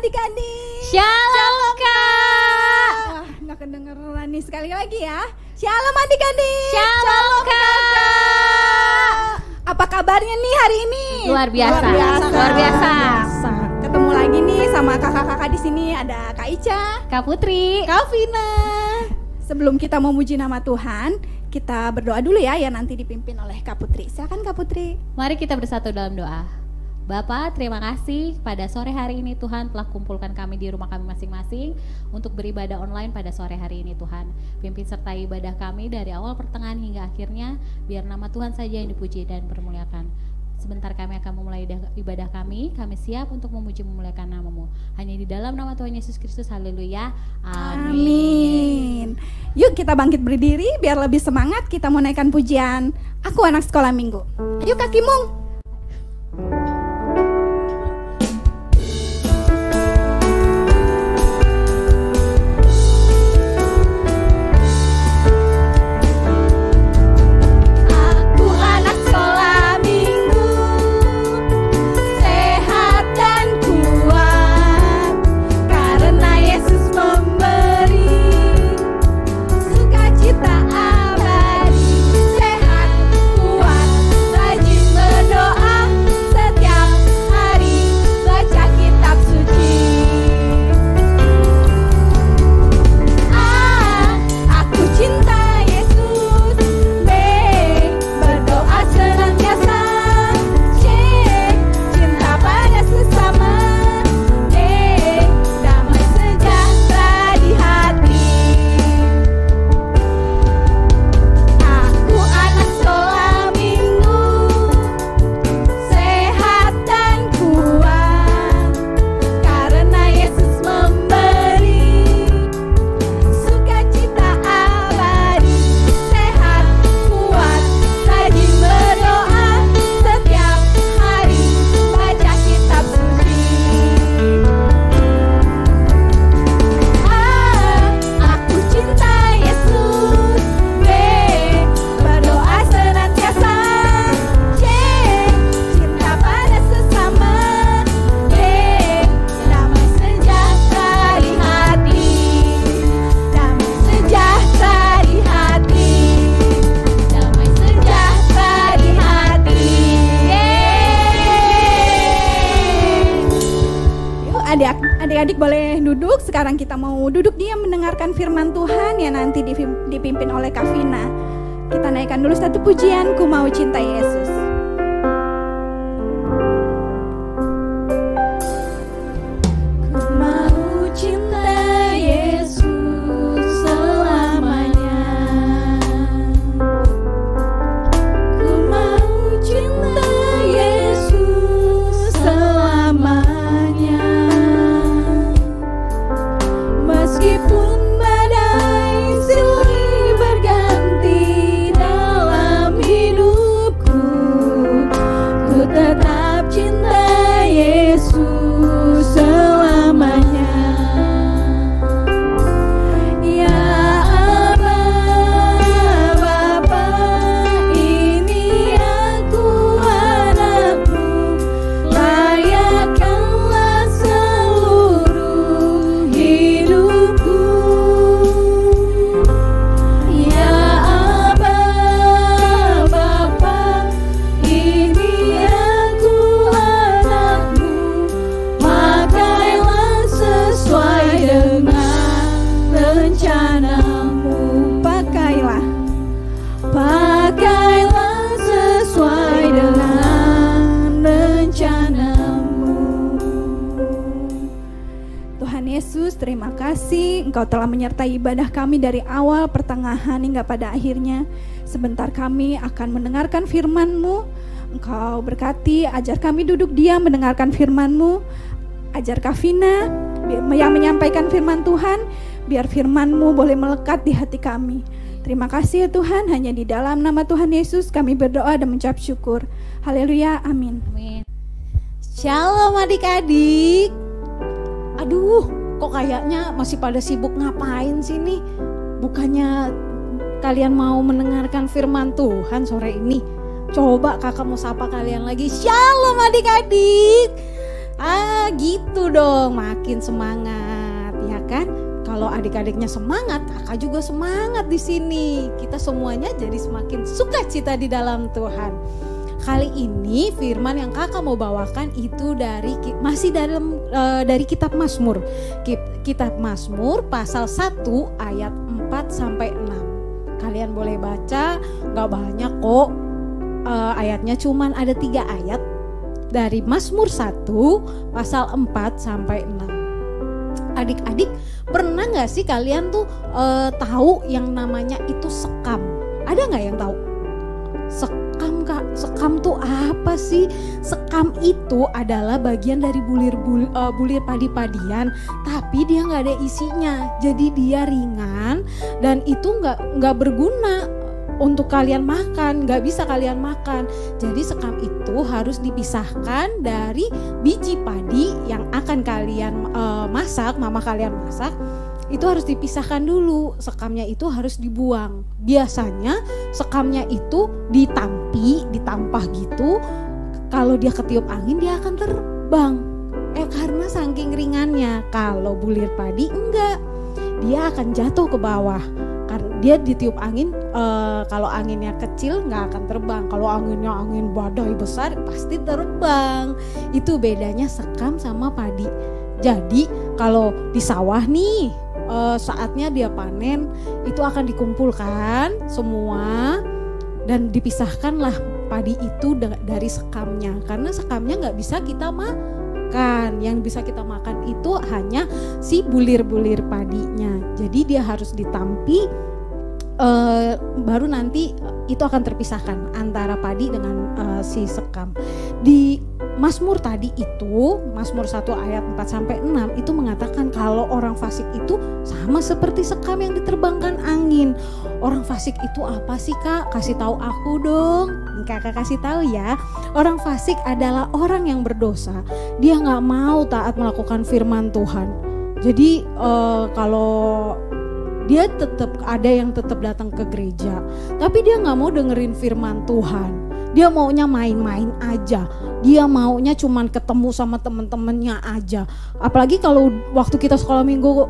adik-adik. Shalom Kak. Wah, nggak kedengeran nih, sekali lagi ya. Shalom adik-adik. Shalom Kak. Apa kabarnya nih hari ini? Luar biasa. Luar biasa. Ketemu lagi nih sama kakak-kakak di sini, ada Kak Ica, Kak Putri, Kak Vina. Sebelum kita memuji nama Tuhan, kita berdoa dulu ya, yang nanti dipimpin oleh Kak Putri. Silakan Kak Putri. Mari kita bersatu dalam doa. Bapa, terima kasih pada sore hari ini Tuhan telah kumpulkan kami di rumah kami masing-masing untuk beribadah online pada sore hari ini Tuhan. Pimpin sertai ibadah kami dari awal pertengahan hingga akhirnya, biar nama Tuhan saja yang dipuji dan dipermuliakan. Sebentar kami akan memulai ibadah kami siap untuk memuji memuliakan nama-Mu. Hanya di dalam nama Tuhan Yesus Kristus, haleluya, amin. Yuk kita bangkit berdiri biar lebih semangat, kita mau naikkan pujian Aku Anak Sekolah Minggu. Yuk Kak Kimung. Adik-adik boleh duduk. Sekarang kita mau duduk diam mendengarkan firman Tuhan yang nanti dipimpin oleh Kak Vina. Kita naikkan dulu satu pujian, Ku Mau Cintai Yesus. Terima kasih Engkau telah menyertai ibadah kami dari awal, pertengahan hingga pada akhirnya. Sebentar kami akan mendengarkan firman-Mu. Engkau berkati, ajar kami duduk diam mendengarkan firman-Mu. Ajar Kak Vina yang menyampaikan firman Tuhan, biar firman-Mu boleh melekat di hati kami. Terima kasih ya Tuhan, hanya di dalam nama Tuhan Yesus kami berdoa dan mengucap syukur. Haleluya, amin. Amin. Shalom adik-adik. Aduh, kok kayaknya masih pada sibuk ngapain sih nih? Bukannya kalian mau mendengarkan firman Tuhan sore ini? Coba kakak mau sapa kalian lagi. Shalom adik-adik. Gitu dong, makin semangat ya kan? Kalau adik-adiknya semangat, kakak juga semangat di sini. Kita semuanya jadi semakin sukacita di dalam Tuhan. Kali ini firman yang kakak mau bawakan itu masih dari kitab Mazmur. Kitab Mazmur pasal 1 ayat 4 sampai 6. Kalian boleh baca, gak banyak kok. Ayatnya cuman ada 3 ayat. Dari Mazmur 1 pasal 4 sampai 6. Adik-adik, pernah gak sih kalian tuh tahu yang namanya itu sekam? Ada gak yang tahu? Sekam kak, sekam tuh apa sih? Sekam itu adalah bagian dari bulir padi-padian, tapi dia gak ada isinya. Jadi dia ringan dan itu gak berguna untuk kalian makan, gak bisa kalian makan. Jadi sekam itu harus dipisahkan dari biji padi yang akan kalian masak, mama kalian masak. Itu harus dipisahkan dulu, sekamnya itu harus dibuang. Biasanya sekamnya itu ditampah gitu. Kalau dia ketiup angin dia akan terbang. Karena saking ringannya. Kalau bulir padi enggak, dia akan jatuh ke bawah. Dia ditiup angin, kalau anginnya kecil nggak akan terbang. Kalau anginnya angin badai besar pasti terbang. Itu bedanya sekam sama padi. Jadi kalau di sawah nih, saatnya dia panen, itu akan dikumpulkan semua dan dipisahkanlah padi itu dari sekamnya. Karena sekamnya nggak bisa kita makan. Yang bisa kita makan itu hanya si bulir-bulir padinya. Jadi dia harus ditampi. Baru nanti itu akan terpisahkan antara padi dengan si sekam. Di Mazmur tadi itu, Mazmur 1 ayat 4 sampai 6 itu mengatakan kalau orang fasik itu sama seperti sekam yang diterbangkan angin. Orang fasik itu apa sih kak? Kasih tahu aku dong. Kakak kasih tahu ya. Orang fasik adalah orang yang berdosa. Dia nggak mau taat melakukan firman Tuhan. Jadi kalau dia tetap ada yang tetap datang ke gereja, tapi dia nggak mau dengerin firman Tuhan. Dia maunya main-main aja. Dia maunya cuman ketemu sama temen-temennya aja. Apalagi kalau waktu kita sekolah minggu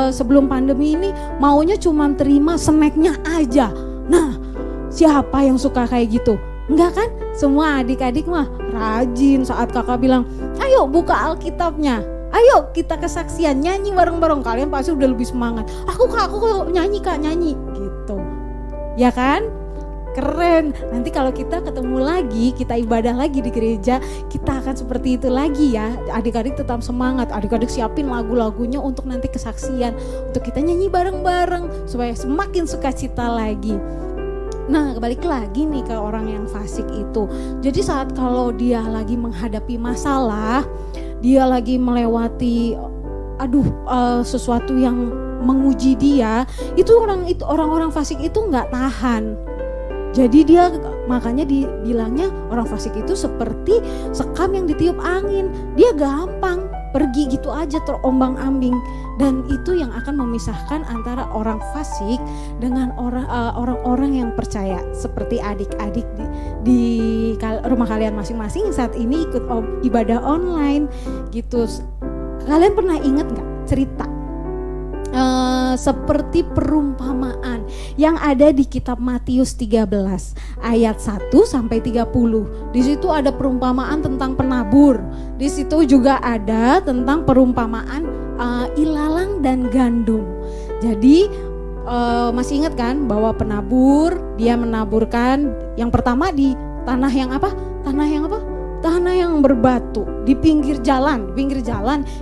sebelum pandemi ini, maunya cuman terima snacknya aja. Nah, siapa yang suka kayak gitu? Enggak kan? Semua adik-adik mah rajin saat kakak bilang, ayo buka Alkitabnya. Ayo kita kesaksian, nyanyi bareng-bareng. Kalian pasti udah lebih semangat. Aku nyanyi kak, nyanyi gitu. Ya kan? Keren. Nanti kalau kita ketemu lagi, kita ibadah lagi di gereja, kita akan seperti itu lagi ya. Adik-adik tetap semangat. Adik-adik siapin lagu-lagunya untuk nanti kesaksian. Untuk kita nyanyi bareng-bareng supaya semakin sukacita lagi. Nah, balik lagi nih ke orang yang fasik itu. Jadi saat kalau dia lagi menghadapi masalah, dia lagi melewati sesuatu yang menguji dia, itu orang-orang fasik itu nggak tahan. Jadi dia makanya dibilangnya orang fasik itu seperti sekam yang ditiup angin. Dia gampang pergi gitu aja terombang-ambing, dan itu yang akan memisahkan antara orang fasik dengan orang-orang yang percaya. Seperti adik-adik di rumah kalian masing-masing saat ini ikut ibadah online gitu. Kalian pernah ingat nggak cerita seperti perumpamaan yang ada di kitab Matius 13 ayat 1 sampai 30. Di situ ada perumpamaan tentang penabur. Di situ juga ada tentang perumpamaan ilalang dan gandum. Jadi masih ingat kan bahwa penabur dia menaburkan yang pertama di tanah yang apa? Tanah yang berbatu di pinggir jalan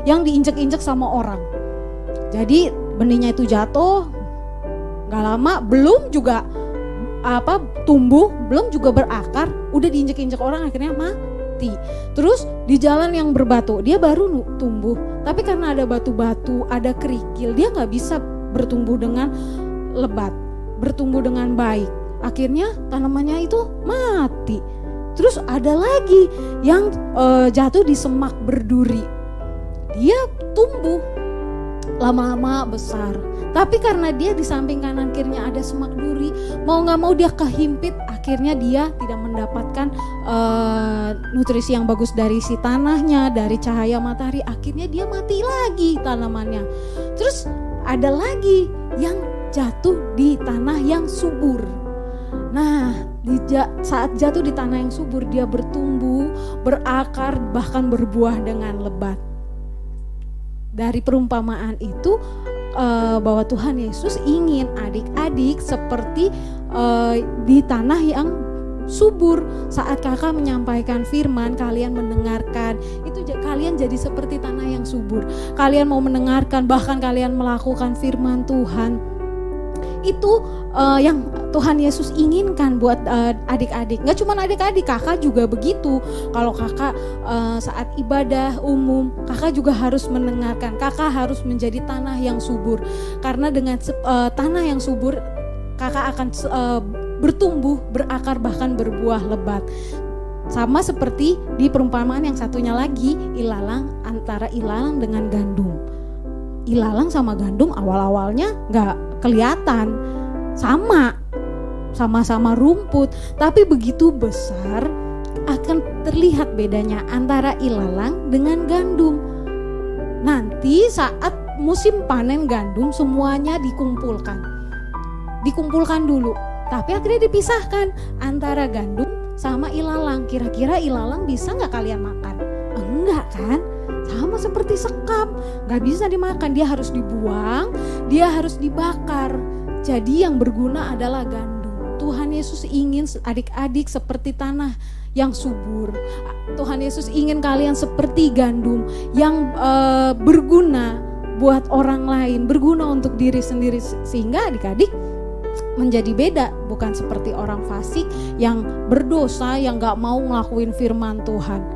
yang diinjek-injek sama orang. Jadi benihnya itu jatuh, gak lama belum juga tumbuh, belum juga berakar, udah diinjek-injek orang akhirnya mati. Terus di jalan yang berbatu dia baru tumbuh, tapi karena ada batu-batu, ada kerikil, dia gak bisa bertumbuh dengan lebat, bertumbuh dengan baik. Akhirnya tanamannya itu mati. Terus ada lagi yang jatuh di semak berduri, dia tumbuh. lama-lama besar. Tapi karena dia di samping kanan kirinya ada semak duri, mau gak mau dia kehimpit, akhirnya dia tidak mendapatkan nutrisi yang bagus dari si tanahnya, dari cahaya matahari, akhirnya dia mati lagi tanamannya. Terus ada lagi yang jatuh di tanah yang subur. Nah, saat jatuh di tanah yang subur, dia bertumbuh, berakar, bahkan berbuah dengan lebat. Dari perumpamaan itu bahwa Tuhan Yesus ingin adik-adik seperti di tanah yang subur. Saat kakak menyampaikan firman, kalian mendengarkan, itu kalian jadi seperti tanah yang subur. Kalian mau mendengarkan, bahkan kalian melakukan firman Tuhan. Itu yang Tuhan Yesus inginkan buat adik-adik. Gak cuma adik-adik, kakak juga begitu. Kalau kakak saat ibadah umum, kakak juga harus mendengarkan. Kakak harus menjadi tanah yang subur. Karena dengan tanah yang subur, kakak akan bertumbuh, berakar, bahkan berbuah lebat. Sama seperti di perumpamaan yang satunya lagi, ilalang, antara ilalang dengan gandum. Ilalang sama gandum awal-awalnya gak kelihatan, sama-sama rumput, tapi begitu besar akan terlihat bedanya antara ilalang dengan gandum. Nanti saat musim panen gandum semuanya dikumpulkan dulu, tapi akhirnya dipisahkan antara gandum sama ilalang. Kira-kira ilalang bisa gak kalian makan? Enggak kan? Sama seperti sekam, gak bisa dimakan, dia harus dibuang, dia harus dibakar. Jadi yang berguna adalah gandum. Tuhan Yesus ingin adik-adik seperti tanah yang subur. Tuhan Yesus ingin kalian seperti gandum yang berguna buat orang lain, berguna untuk diri sendiri, sehingga adik-adik menjadi beda, bukan seperti orang fasik yang berdosa, yang gak mau ngelakuin firman Tuhan.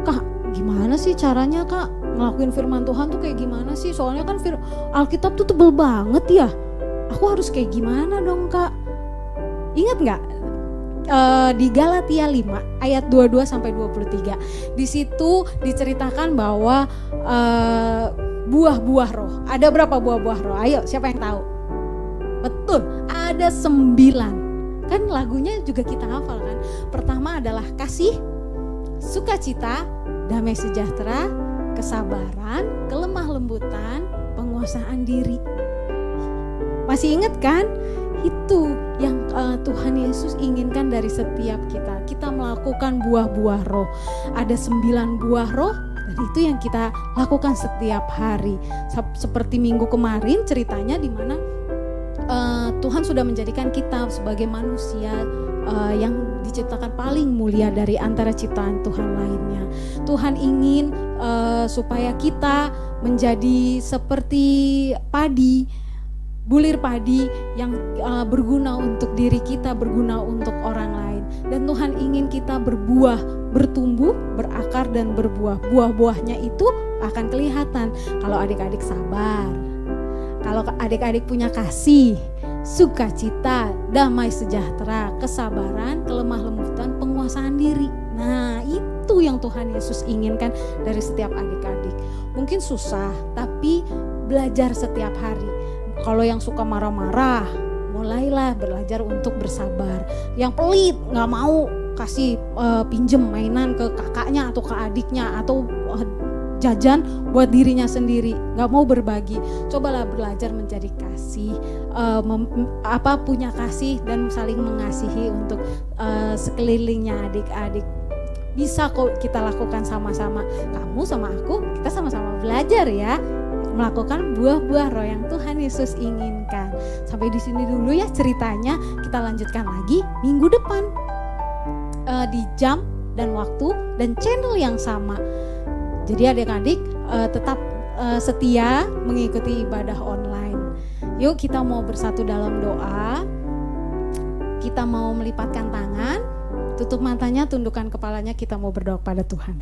Kak, gimana sih caranya kak ngelakuin firman Tuhan tuh kayak gimana sih? Soalnya kan Alkitab tuh tebel banget ya. Aku harus kayak gimana dong kak? Ingat gak? Di Galatia 5 ayat 22-23. Di situ diceritakan bahwa buah-buah roh. Ada berapa buah-buah roh? Ayo, siapa yang tahu? Betul, ada 9. Kan lagunya juga kita hafal kan. Pertama adalah kasih, sukacita, damai sejahtera, kesabaran, kelemah lembutan, penguasaan diri. Masih ingat kan? Itu yang Tuhan Yesus inginkan dari setiap kita. Kita melakukan buah-buah roh. Ada 9 buah roh, dan itu yang kita lakukan setiap hari. Seperti minggu kemarin ceritanya di mana Tuhan sudah menjadikan kita sebagai manusia yang diciptakan paling mulia dari antara ciptaan Tuhan lainnya. Tuhan ingin supaya kita menjadi seperti padi, bulir padi yang berguna untuk diri kita, berguna untuk orang lain. Dan Tuhan ingin kita berbuah, bertumbuh, berakar dan berbuah. Buah-buahnya itu akan kelihatan kalau adik-adik sabar, kalau adik-adik punya kasih, sukacita, damai sejahtera, kesabaran, kelemah lembutan, penguasaan diri. Nah, itu yang Tuhan Yesus inginkan dari setiap adik-adik. Mungkin susah, tapi belajar setiap hari. Kalau yang suka marah-marah, mulailah belajar untuk bersabar. Yang pelit, gak mau kasih pinjem mainan ke kakaknya atau ke adiknya, atau jajan buat dirinya sendiri, gak mau berbagi. Cobalah belajar menjadi kasih, punya kasih dan saling mengasihi untuk sekelilingnya adik-adik. Bisa kok kita lakukan sama-sama. Kamu sama aku, kita sama-sama belajar ya, melakukan buah-buah roh yang Tuhan Yesus inginkan. Sampai di sini dulu ya ceritanya. Kita lanjutkan lagi minggu depan di jam dan waktu dan channel yang sama. Jadi adik-adik tetap setia mengikuti ibadah online. Yuk kita mau bersatu dalam doa. Kita mau melipatkan tangan, tutup matanya, tundukkan kepalanya, kita mau berdoa pada Tuhan.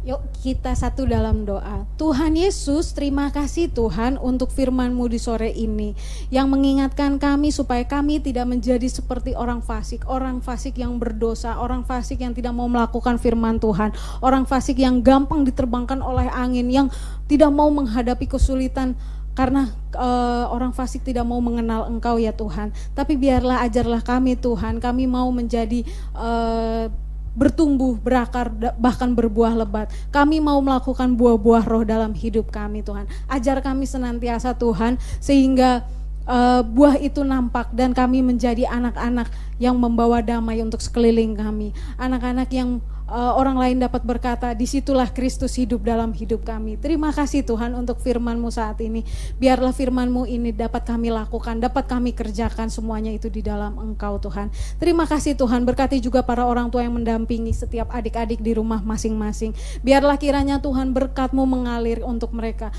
Yuk kita satu dalam doa. Tuhan Yesus, terima kasih Tuhan untuk firman-Mu di sore ini yang mengingatkan kami supaya kami tidak menjadi seperti orang fasik yang berdosa, orang fasik yang tidak mau melakukan firman Tuhan, orang fasik yang gampang diterbangkan oleh angin, yang tidak mau menghadapi kesulitan karena orang fasik tidak mau mengenal Engkau ya Tuhan. Tapi biarlah ajarlah kami Tuhan, kami mau menjadi bertumbuh, berakar, bahkan berbuah lebat. Kami mau melakukan buah-buah roh dalam hidup kami Tuhan. Ajar kami senantiasa Tuhan, sehingga buah itu nampak dan kami menjadi anak-anak yang membawa damai untuk sekeliling kami. Anak-anak yang orang lain dapat berkata, disitulah Kristus hidup dalam hidup kami. Terima kasih Tuhan untuk firman-Mu saat ini. Biarlah firman-Mu ini dapat kami lakukan, dapat kami kerjakan, semuanya itu di dalam Engkau Tuhan. Terima kasih Tuhan, berkati juga para orang tua yang mendampingi setiap adik-adik di rumah masing-masing. Biarlah kiranya Tuhan berkat-Mu mengalir untuk mereka.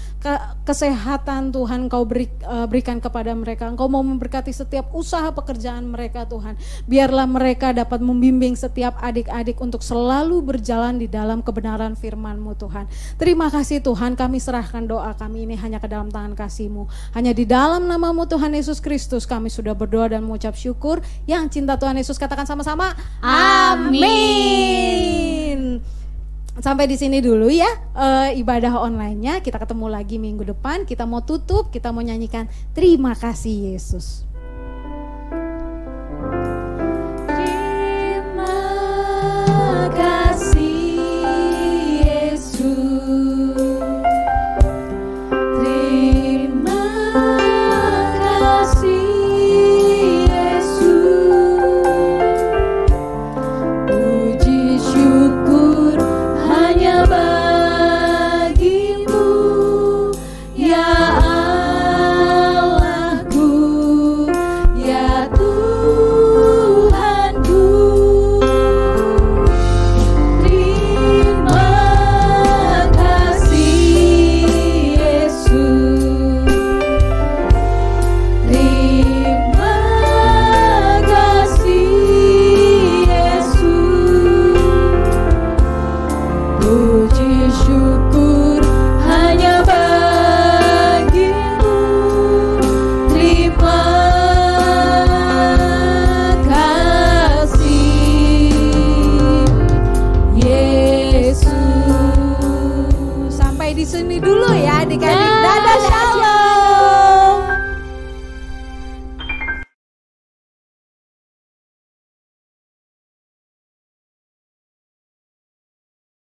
Kesehatan Tuhan Engkau berikan kepada mereka. Engkau mau memberkati setiap usaha pekerjaan mereka Tuhan. Biarlah mereka dapat membimbing setiap adik-adik untuk selalu berjalan di dalam kebenaran firman-Mu Tuhan. Terima kasih Tuhan, kami serahkan doa kami ini hanya ke dalam tangan kasih-Mu. Hanya di dalam nama-Mu Tuhan Yesus Kristus kami sudah berdoa dan mengucap syukur. Yang cinta Tuhan Yesus katakan sama-sama, amin. Sampai di sini dulu ya ibadah online-nya. Kita ketemu lagi minggu depan. Kita mau tutup, kita mau nyanyikan Terima Kasih Yesus.